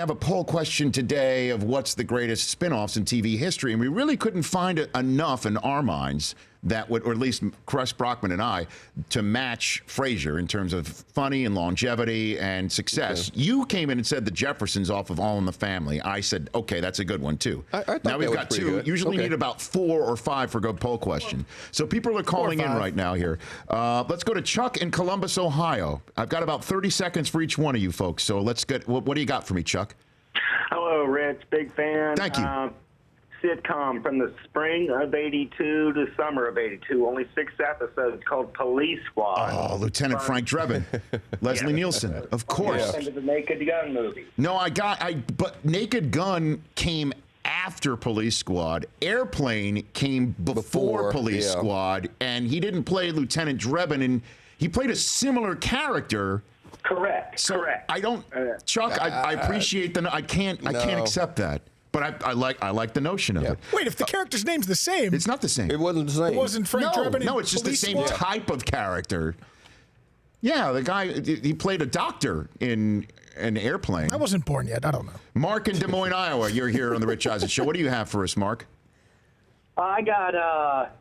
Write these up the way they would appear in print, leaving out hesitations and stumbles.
have a poll question today of what's the greatest spin-offs in TV history, and we really couldn't find enough in our minds that would, or at least Chris Brockman and I, to match Frasier in terms of funny and longevity and success. Okay. You came in and said the Jeffersons off of All in the Family. I said, okay, that's a good one too. I thought now we've got two. Good. Usually need about 4 or 5 for a good poll question. So people are calling in right now here. Let's go to Chuck in Columbus, Ohio. I've got about 30 seconds for each one of you folks. So let's get, what do you got for me, Chuck? Hello, Rich. Big fan. Thank you. Sitcom from the spring of '82 to summer of '82. Only 6 episodes called Police Squad. Oh, Lieutenant Frank Drebin. Leslie Nielsen, of course. And the Naked Gun movie. No, but Naked Gun came after Police Squad. Airplane came before Police Squad, and he didn't play Lieutenant Drebin, and he played a similar character. Correct. So correct. I don't, Chuck. I appreciate I can't accept that. But I like the notion of it. Wait, if the character's name's the same. It's not the same. It wasn't the same. It wasn't Frank Drebin in No, it's just the Police same Squad? type of character. Yeah, the guy, he played a doctor in an Airplane. I wasn't born yet. I don't know. Mark in Des Moines, Iowa. You're here on the Rich Eisen Show. What do you have for us, Mark? I got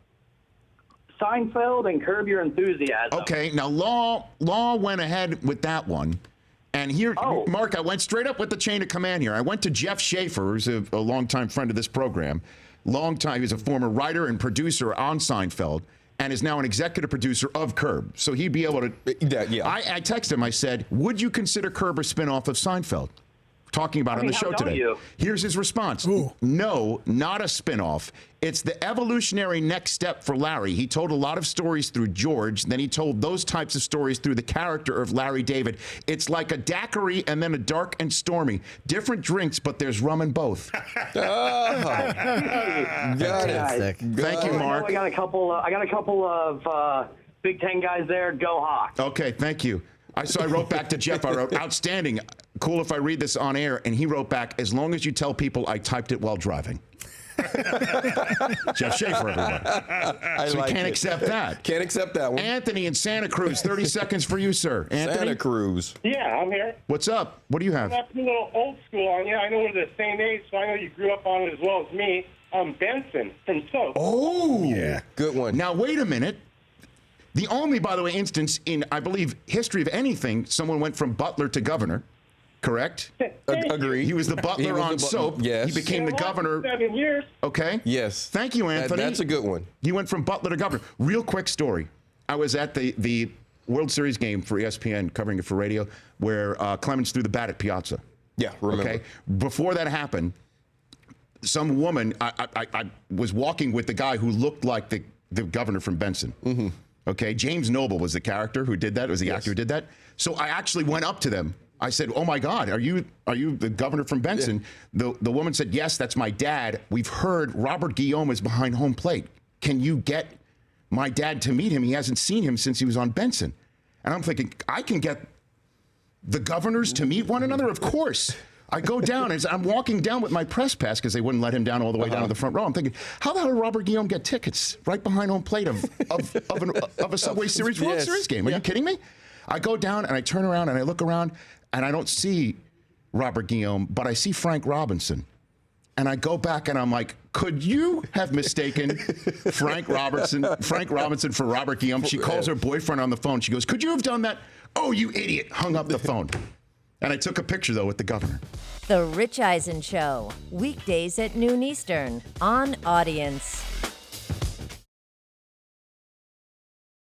Seinfeld and Curb Your Enthusiasm. Okay, now Law went ahead with that one. And here, Mark, I went straight up with the chain of command here. I went to Jeff Schaefer, who's a longtime friend of this program. He's a former writer and producer on Seinfeld and is now an executive producer of Curb. So he'd be able to... I texted him, I said, would you consider Curb a spinoff of Seinfeld? Talking about on the show today. Here's his response. No, not a spinoff. It's the evolutionary next step for Larry. He told a lot of stories through George. Then he told those types of stories through the character of Larry David. It's like a daiquiri and then a dark and stormy. Different drinks, but there's rum in both. Got it. Thank you, Mark. I got a couple of Big Ten guys there. Go Hawks. Okay, thank you. So I wrote back to Jeff. I wrote, outstanding. Cool if I read this on air. And he wrote back, as long as you tell people I typed it while driving. Jeff Schaefer, everybody. So we can't accept that. Can't accept that one. Anthony in Santa Cruz, 30 seconds for you, sir. Anthony? Santa Cruz. Yeah, I'm here. What's up? What do you have? I'm a little old school on you. I know we're the same age, so I know you grew up on it as well as me. Benson from Soap. Oh, yeah. Good one. Now, wait a minute. The only, by the way, instance in, I believe, history of anything, someone went from butler to governor, correct? Agreed. He was the butler on Soap. Yes. He became the governor. 7 years. Okay. Yes. Thank you, Anthony. That's a good one. He went from butler to governor. Real quick story. I was at the World Series game for ESPN, covering it for radio, where Clemens threw the bat at Piazza. Yeah, remember. Okay. Before that happened, some woman, I was walking with the guy who looked like the governor from Benson. Mm-hmm. Okay, James Noble was the character who did that. It was the actor who did that. So I actually went up to them. I said, "Oh my God, are you the governor from Benson?" Yeah. The woman said, "Yes, that's my dad. We've heard Robert Guillaume is behind home plate. Can you get my dad to meet him? He hasn't seen him since he was on Benson." And I'm thinking, I can get the governors to meet one another? Of course. I go down, and I'm walking down with my press pass because they wouldn't let him down all the way down to the front row. I'm thinking, how the hell did Robert Guillaume get tickets right behind home plate of a Subway Series World Series game? Are you kidding me? I go down, and I turn around, and I look around, and I don't see Robert Guillaume, but I see Frank Robinson. And I go back, and I'm like, could you have mistaken Frank Robinson for Robert Guillaume? She calls her boyfriend on the phone. She goes, could you have done that? Oh, you idiot. Hung up the phone. And I took a picture, though, with the governor. The Rich Eisen Show, weekdays at noon Eastern on Audience.